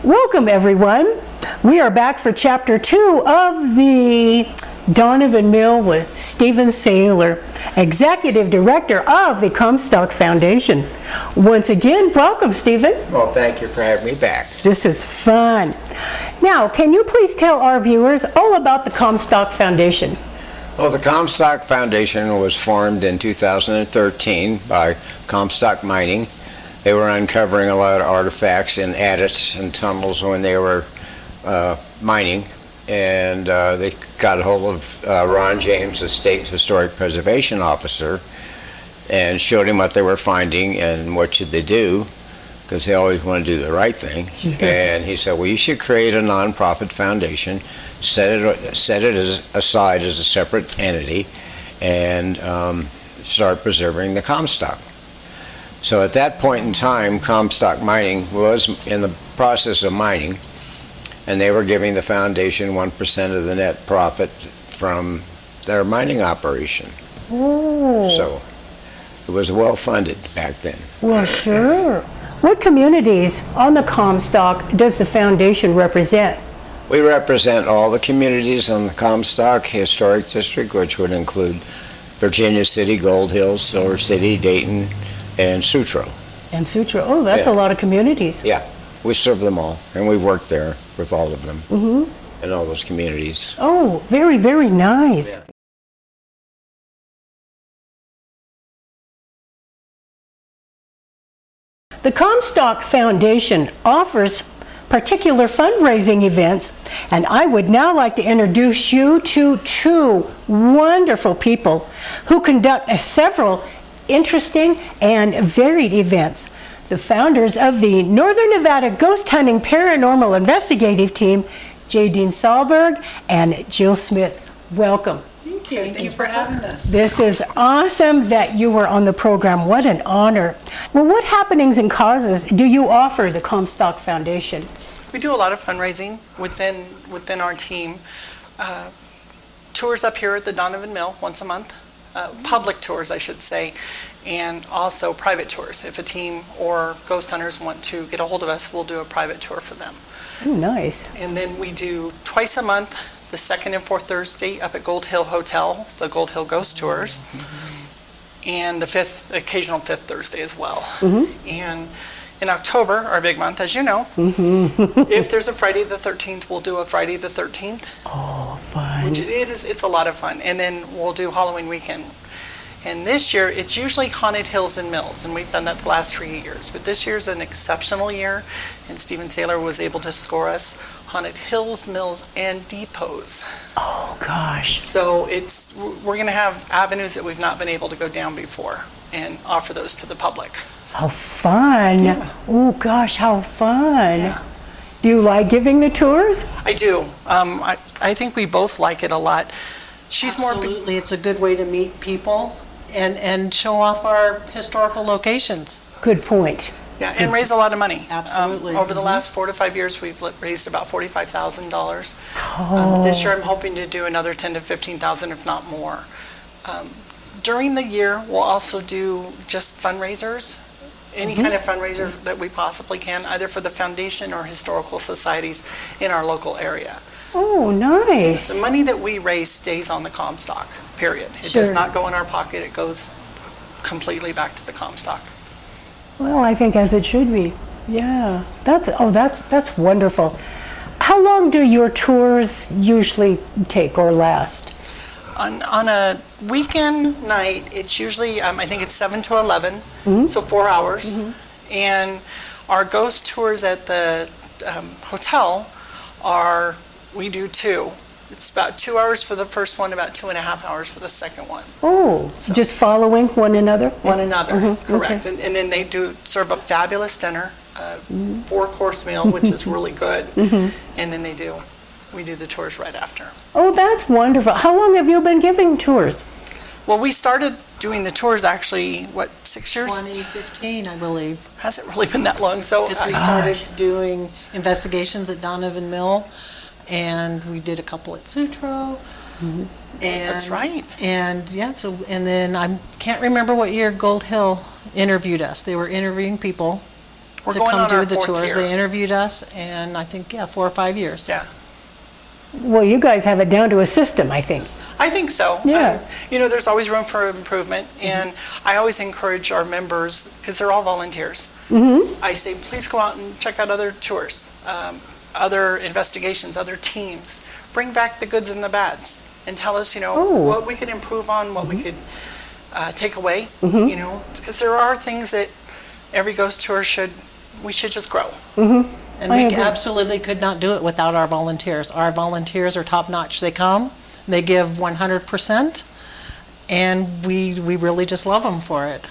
Welcome, everyone. We are back for Chapter 2 of the Donovan Mill with Stephen Saylor, Executive Director of the Comstock Foundation. Once again, welcome, Stephen. Well, thank you for having me back. This is fun. Now, can you please tell our viewers all about the Comstock Foundation? Well, the Comstock Foundation was formed in 2013 by Comstock Mining. They were uncovering a lot of artifacts in adits and tunnels when they were mining, and they got a hold of Ron James, the State Historic Preservation Officer, and showed him what they were finding and what should they do, because they always want to do the right thing. And he said, well, you should create a nonprofit foundation, set it aside as a separate entity, and start preserving the Comstock. So at that point in time, Comstock Mining was in the process of mining, and they were giving the foundation 1% of the net profit from their mining operation. Oh. So it was well funded back then. Well, sure. What communities on the Comstock does the foundation represent? We represent all the communities on the Comstock Historic District, which would include Virginia City, Gold Hills, Silver City, Dayton, and Sutro. And Sutro. Oh, that's a lot of communities. Yeah, we serve them all, and we've worked there with all of them in all those communities. Oh, very, very nice. Yeah. The Comstock Foundation offers particular fundraising events, and I would now like to introduce you to two wonderful people who conduct several interesting and varied events. The founders of the Northern Nevada Ghost Hunting Paranormal Investigative Team, Jeadene Solberg and Jill Smith. Welcome. Thank you. Thanks for having us. This is awesome that you were on the program. What an honor. Well, what happenings and causes do you offer the Comstock Foundation? We do a lot of fundraising within our team. Tours up here at the Donovan Mill once a month. Public tours, I should say, and also private tours. If a team or ghost hunters want to get a hold of us, we'll do a private tour for them. Oh, nice. And then we do twice a month, the second and fourth Thursday up at Gold Hill Hotel, the Gold Hill Ghost Tours, and the occasional fifth Thursday as well. And in October, our big month, as you know, if there's a Friday the 13th, we'll do a Friday the 13th. Oh, fun. Which it's a lot of fun. And then we'll do Halloween weekend. And this year, it's usually Haunted Hills and Mills, and we've done that the last 3 years. But this year's an exceptional year, and Stephen Saylor was able to score us Haunted Hills, Mills, and Depots. Oh, gosh. So we're going to have avenues that we've not been able to go down before and offer those to the public. How fun. Yeah. Oh, gosh, how fun. Yeah. Do you like giving the tours? I do. I think we both like it a lot. Absolutely. It's a good way to meet people and show off our historical locations. Good point. Yeah, and raise a lot of money. Absolutely. Over the last 4 to 5 years, we've raised about $45,000. This year, I'm hoping to do another $10,000 to $15,000, if not more. During the year, we'll also do just fundraisers, any kind of fundraiser that we possibly can, either for the foundation or historical societies in our local area. Oh, nice. The money that we raise stays on the Comstock, period. It Sure. does not go in our pocket. It goes completely back to the Comstock. Well, I think as it should be. Yeah. That's wonderful. How long do your tours usually take or last? On a weekend night, it's usually, I think it's 7 to 11, so 4 hours. And our ghost tours at the hotel we do 2. It's about 2 hours for the first one, about 2.5 hours for the second one. Oh, just following one another? One another, correct. Okay. And then they do serve a fabulous dinner, 4-course meal, which is really good. And then we do the tours right after. Oh, that's wonderful. How long have you been giving tours? Well, we started doing the tours actually, 6 years? 2015, I believe. Hasn't really been that long. So Because we started doing investigations at Donovan Mill, and we did a couple at Sutro. And, that's right. And and then I can't remember what year Gold Hill interviewed us. They were interviewing people We're to going come on do our the fourth tours. year. They interviewed us, and I think, 4 or 5 years. Yeah, Well, you guys have it down to a system, I think. I think so. Yeah. There's always room for improvement, and I always encourage our members, because they're all volunteers. I say, please go out and check out other tours, other investigations, other teams. Bring back the goods and the bads, and tell us, what we could improve on, what we could take away, because there are things that every ghost tour we should just grow. And we absolutely could not do it without our volunteers. Our volunteers are top-notch. They come, they give 100%, and we really just love them for it.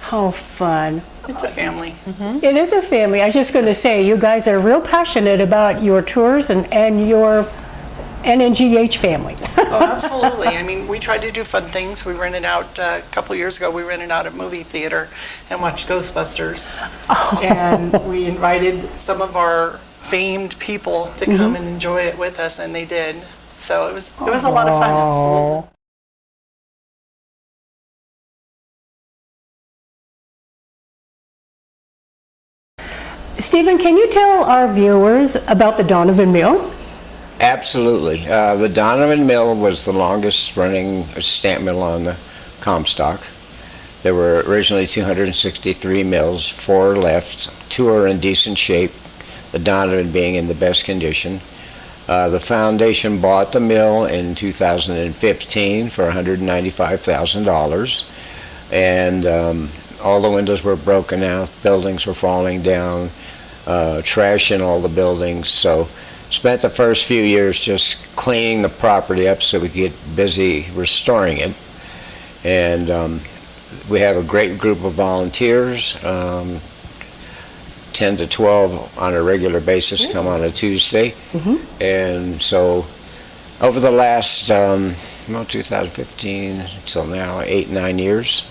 How fun. It's a family. It is a family. I was just going to say, you guys are real passionate about your tours and your NNGH family. Oh, absolutely. I mean, we tried to do fun things. We rented out, a couple years ago, we rented out a movie theater and watched Ghostbusters. And we invited some of our famed people to come and enjoy it with us, and they did. So it was a lot of fun. Absolutely. Stephen, can you tell our viewers about the Donovan Mill? Absolutely. The Donovan Mill was the longest running stamp mill on the Comstock. There were originally 263 mills, 4 left. 2 are in decent shape, the Donovan being in the best condition. The foundation bought the mill in 2015 for $195,000, and all the windows were broken out, buildings were falling down, trash in all the buildings. So spent the first few years just cleaning the property up so we could get busy restoring it. And we have a great group of volunteers, 10 to 12 on a regular basis come on a Tuesday. And so over the last, 2015 till now, 8-9 years,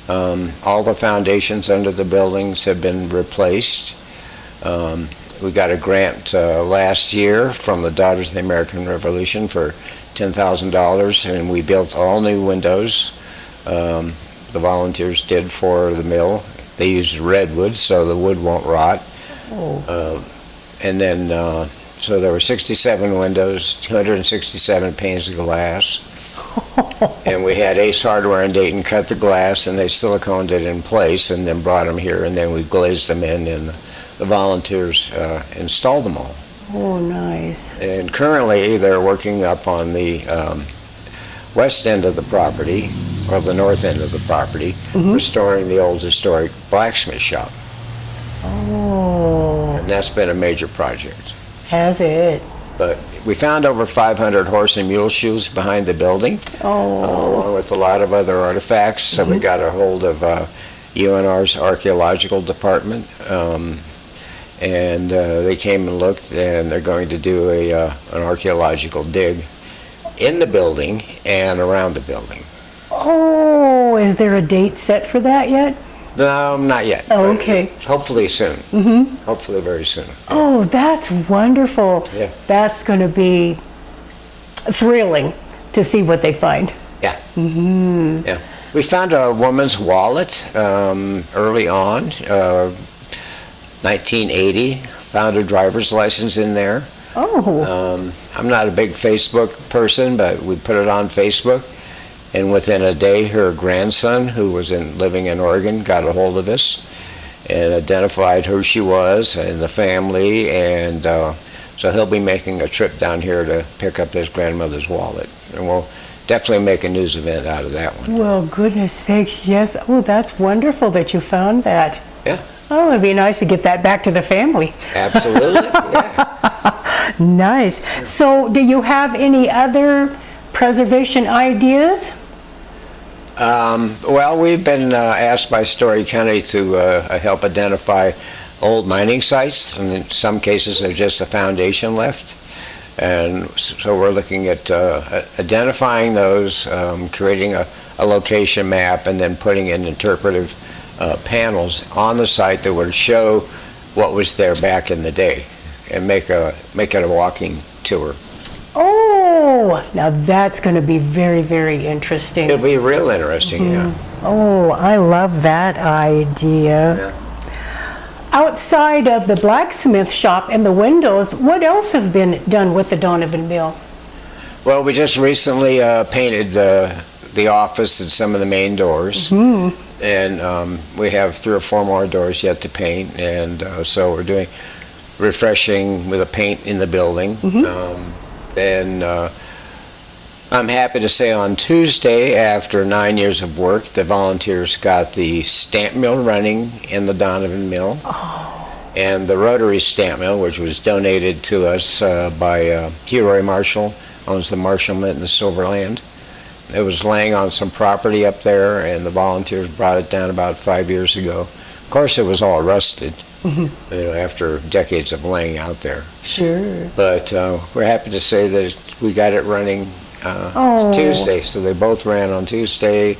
all the foundations under the buildings have been replaced. We got a grant last year from the Daughters of the American Revolution for $10,000, and we built all new windows. The volunteers did for the mill. They used redwood, so the wood won't rot. And then, so there were 67 windows, 267 panes of glass. And we had Ace Hardware in Dayton cut the glass, and they siliconed it in place and then brought them here, and then we glazed them in, and the volunteers installed them all. Oh, nice. And currently they're working up on the west end of the property, or the north end of the property, restoring the old historic blacksmith shop. Oh, And that's been a major project. has it? But we found over 500 horse and mule shoes behind the building, along with a lot of other artifacts. So we got a hold of UNR's archaeological department, and they came and looked, and they're going to do an archaeological dig in the building and around the building. Oh, is there a date set for that yet? No, not yet. Oh, but okay. Hopefully soon. Hopefully very soon. Oh, that's wonderful. Yeah. That's going to be thrilling to see what they find. Yeah. Yeah. We found a woman's wallet early on, 1980. Found a driver's license in there. Oh. I'm not a big Facebook person, but we put it on Facebook. And within a day, her grandson, who was living in Oregon, got a hold of us and identified who she was and the family. And so he'll be making a trip down here to pick up his grandmother's wallet. And we'll definitely make a news event out of that one. Well, goodness sakes, yes. Oh, that's wonderful that you found that. Yeah. Oh, it'd be nice to get that back to the family. Absolutely. Yeah. Nice. So, do you have any other preservation ideas? Well, we've been asked by Story County to help identify old mining sites, and in some cases there's just a foundation left. And so we're looking at identifying those, creating a location map, and then putting in interpretive panels on the site that would show what was there back in the day, and make it a walking tour. Oh, now that's going to be very, very interesting. It'll be real interesting, yeah. Oh, I love that idea. Yeah. outside of the blacksmith shop and the windows, what else have been done with the Donovan Mill? Well, we just recently painted the office and some of the main doors. And we have 3 or 4 more doors yet to paint, and so we're doing refreshing with a paint in the building. I'm happy to say on Tuesday, after 9 years of work, the volunteers got the stamp mill running in the Donovan Mill. And the rotary stamp mill, which was donated to us by Hugh Roy Marshall, owns the Marshall Mint in the Silverland. It was laying on some property up there, and the volunteers brought it down about 5 years ago. Of course, it was all rusted, after decades of laying out there. Sure. But we're happy to say that we got it running Tuesday. So they both ran on Tuesday.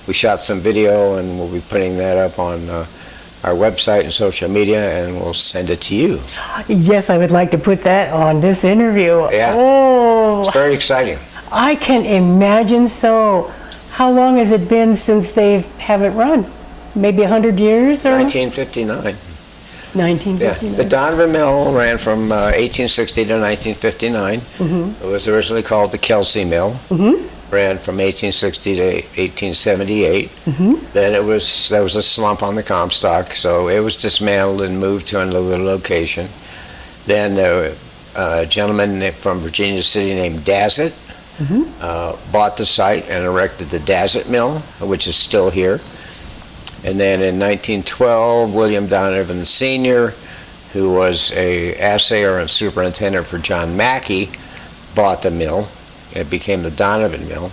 We shot some video, and we'll be putting that up on our website and social media, and we'll send it to you. Yes, I would like to put that on this interview. Yeah. Oh, It's very exciting. I can imagine so. How long has it been since they haven't run? Maybe 100 years or? 1959. 1959. Yeah. The Donovan Mill ran from 1860 to 1959. It was originally called the Kelsey Mill. Ran from 1860 to 1878. Then there was a slump on the Comstock, so it was dismantled and moved to another location. Then a gentleman from Virginia City named Dazzett bought the site and erected the Dazzett Mill, which is still here. And then in 1912, William Donovan Sr., who was a assayer and superintendent for John Mackey, bought the mill. It became the Donovan Mill.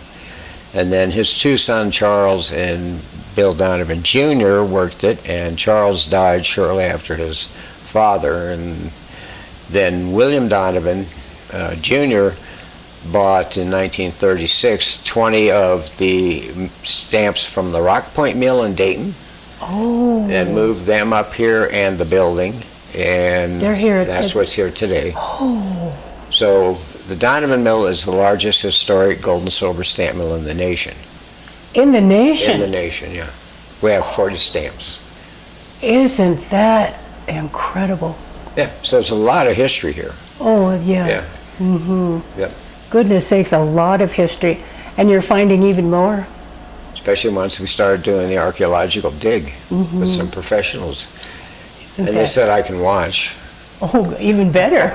And then his 2 sons, Charles and Bill Donovan Jr., worked it, and Charles died shortly after his father. And then William Donovan Jr. bought in 1936 20 of the stamps from the Rock Point Mill in Dayton. And moved them up here and the building, and they're here. That's what's here today. So the Donovan Mill is the largest historic gold and silver stamp mill in the nation. In the nation? In the nation, yeah. We have 40 stamps. Isn't that incredible? Yeah, so it's a lot of history here. Oh, yeah. Yeah. Yep. Goodness sakes, a lot of history. And you're finding even more? Especially once we started doing the archaeological dig with some professionals. Isn't And they said I can watch. Oh, even better.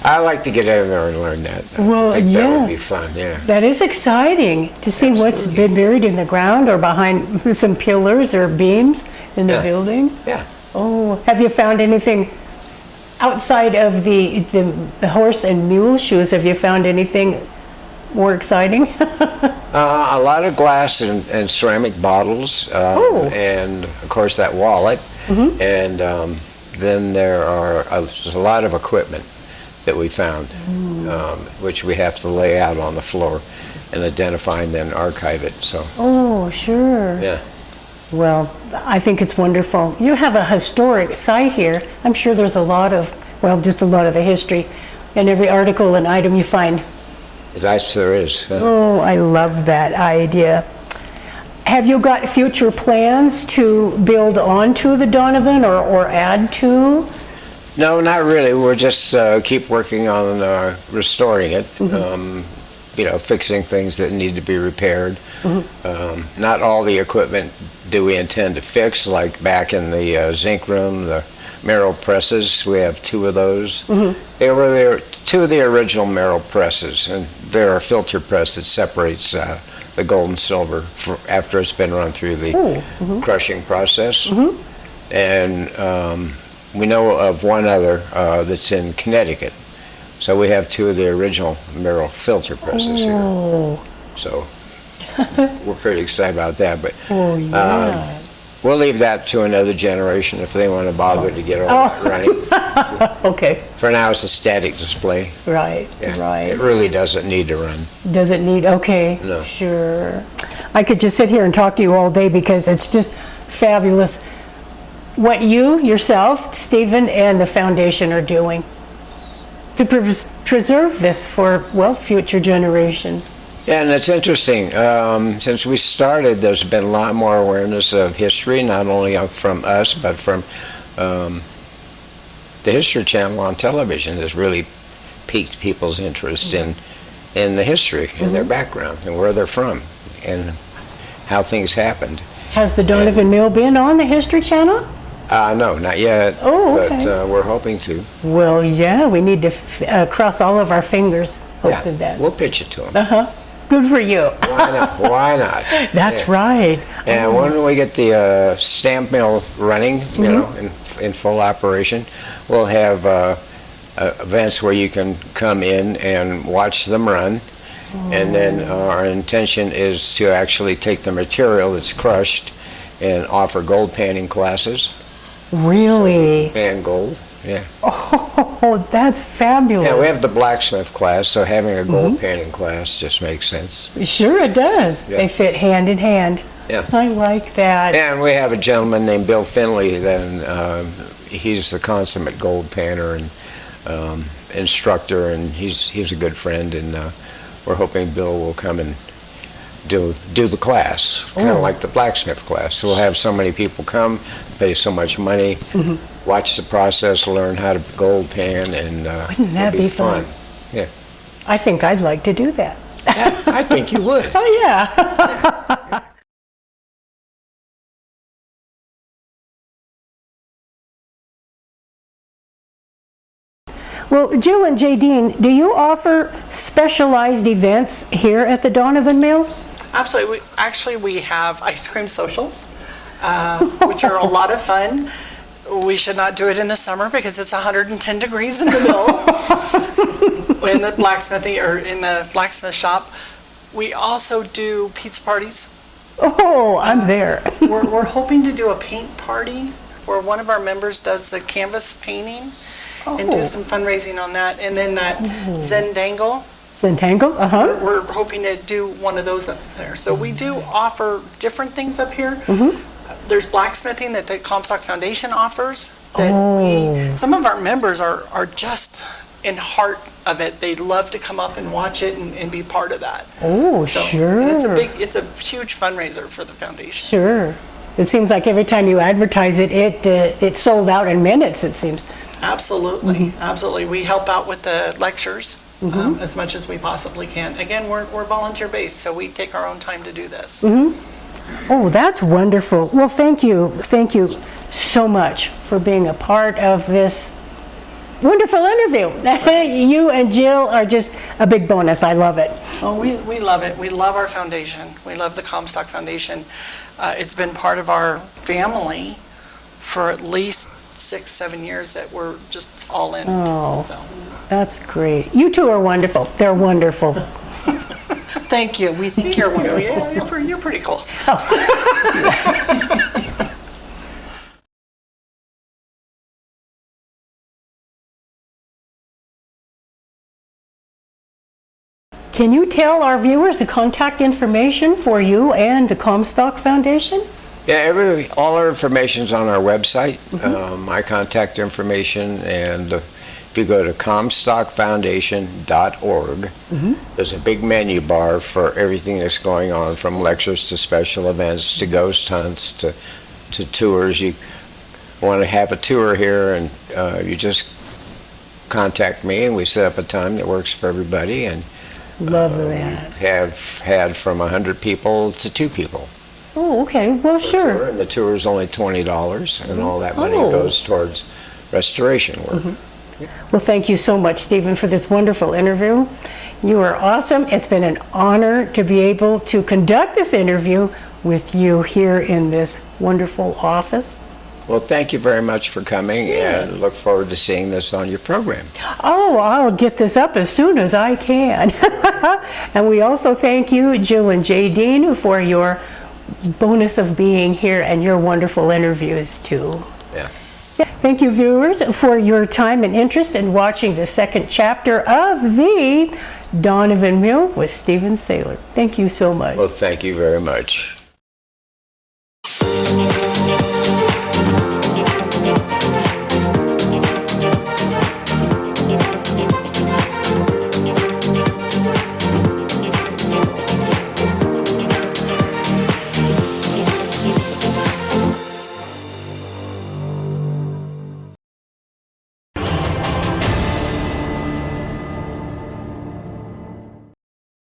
I like to get in there and learn that. Well, I think that would be yes. fun, yeah. That is exciting to see what's Absolutely. been buried in the ground or behind some pillars or beams in the Yeah. building. Yeah. Oh, have you found anything outside of the horse and mule shoes? Have you found anything more exciting? A lot of glass and ceramic bottles, and of course that wallet, and then there's a lot of equipment that we found, which we have to lay out on the floor and identify and then archive it. So. Oh, sure. Yeah. Well, I think it's wonderful. You have a historic site here. I'm sure there's just a lot of the history in every article and item you find. Yes, there is. Oh, I love that idea. Have you got future plans to build onto the Donovan or add to? No, not really. We're just keep working on restoring it. Fixing things that need to be repaired. Not all the equipment do we intend to fix, like back in the zinc room, the Merrill presses. We have 2 of those. They were there, 2 of the original Merrill presses, and they're a filter press that separates the gold and silver after it's been run through the crushing process. And we know of one other that's in Connecticut. So we have 2 of the original Merrill filter presses here. So we're pretty excited about that. But we'll leave that to another generation if they want to bother to get all that running. Okay. For now, it's a static display. Right, Yeah. right. It really doesn't need to run. Does it need, okay. No. Sure. I could just sit here and talk to you all day because it's just fabulous what you, yourself, Stephen, and the foundation are doing to preserve this for, future generations. Yeah, and it's interesting. Since we started, there's been a lot more awareness of history, not only from us, but from the History Channel on television has really piqued people's interest in the history and their background and where they're from and how things happened. Has the Donovan Mill been on the History Channel? No, not yet. Oh, okay. But we're hoping to. Well, yeah, we need to cross all of our fingers hoping that. We'll pitch it to them. Good for you. Why not? Why not? That's right. And when we get the stamp mill running, you know, in full operation, we'll have events where you can come in and watch them run. And then our intention is to actually take the material that's crushed and offer gold panning classes. Really? Pan gold, yeah. Oh, that's fabulous. Yeah, we have the blacksmith class, so having a gold panning class just makes sense. Sure it does. Yeah. They fit hand in hand. Yeah. I like that. And we have a gentleman named Bill Finley, then he's the consummate gold panner and instructor, and he's a good friend, and we're hoping Bill will come and do the class, kind of like the blacksmith class. So we'll have so many people come, pay so much money, watch the process, learn how to gold pan, and Wouldn't that it'll be fun? Yeah. I think I'd like to do that. Yeah, I think you would. Oh, yeah. Well, Jill and Jeadene, do you offer specialized events here at the Donovan Mill? Absolutely. We have ice cream socials, which are a lot of fun. We should not do it in the summer because it's 110 degrees in the mill in the blacksmithing or in the blacksmith shop. We also do pizza parties. Oh, I'm there. We're hoping to do a paint party where one of our members does the canvas painting and do some fundraising on that. And then that Zendangle. Centangle? We're hoping to do one of those up there. So we do offer different things up here. There's blacksmithing that the Comstock Foundation offers. Some of our members are just in heart of it. They love to come up and watch it and be part of that. Oh, So, sure. and it's a huge fundraiser for the foundation. Sure. It seems like every time you advertise it, it's sold out in minutes, it seems. Absolutely, absolutely. We help out with the lectures as much as we possibly can. Again, we're volunteer based, so we take our own time to do this. Oh, that's wonderful. Well, thank you so much for being a part of this wonderful interview. You and Jill are just a big bonus. I love it. Oh, we love it. We love our foundation. We love the Comstock Foundation. It's been part of our family for at least 6-7 years that we're just all in. Oh, So. that's great. You two are wonderful. They're wonderful. Thank you. We think you're wonderful. Yeah, you're pretty cool. Can you tell our viewers the contact information for you and the Comstock Foundation? Yeah, all our information's on our website, my contact information, and if you go to comstockfoundation.org, there's a big menu bar for everything that's going on, from lectures to special events to ghost hunts to tours. You want to have a tour here, and you just contact me, and we set up a time that works for everybody. And Love that. have had from 100 people to 2 people. Oh, okay. Well, sure. Tour, and the tour is only $20, and all that money goes towards restoration work. Well, thank you so much, Stephen, for this wonderful interview. You are awesome. It's been an honor to be able to conduct this interview with you here in this wonderful office. Well, thank you very much for coming, and look forward to seeing this on your program. Oh, I'll get this up as soon as I can. And we also thank you, Jill and Jeadene, for your bonus of being here and your wonderful interviews, too. Yeah. Thank you, viewers, for your time and interest in watching the second chapter of the Donovan Mill with Stephen Saylor. Thank you so much. Well, thank you very much.